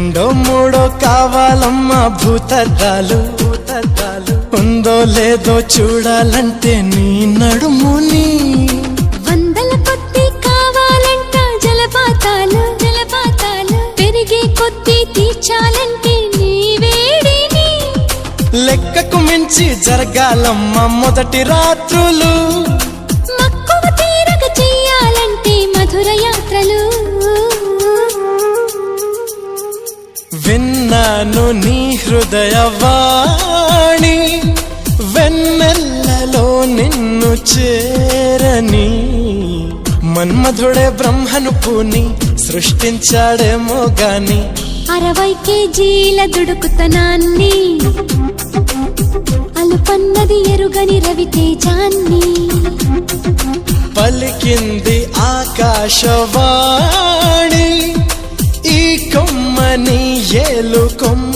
రెండో మూడో కావాలమ్మా భూతద్దాలు ఉందో లేదో చూడాలంటే నీ నడుముని వందల కొద్ది కావాలంట జలపాతాలు పెరిగే కొద్ది తీర్చాలంటే నీ వేడిని లెక్కకు మించి జరగాలమ్మా మొదటి రాత్రులు మక్కువ తీరక చెయ్యాలంటే మధుర యాత్రలు విన్నాను నీ హృదయవాణి వెన్నెల్లలో నిన్ను చేరని మన్మధుడే బ్రహ్మను పూని సృష్టించాడేమో గాని 60 కేజీల దుడుకుతనాన్ని అలుపన్నది ఎరుగని రవితేజాన్ని పలికింది ఆకాశవాణి ఈ కొమ్మని ఏలు కొమ్మ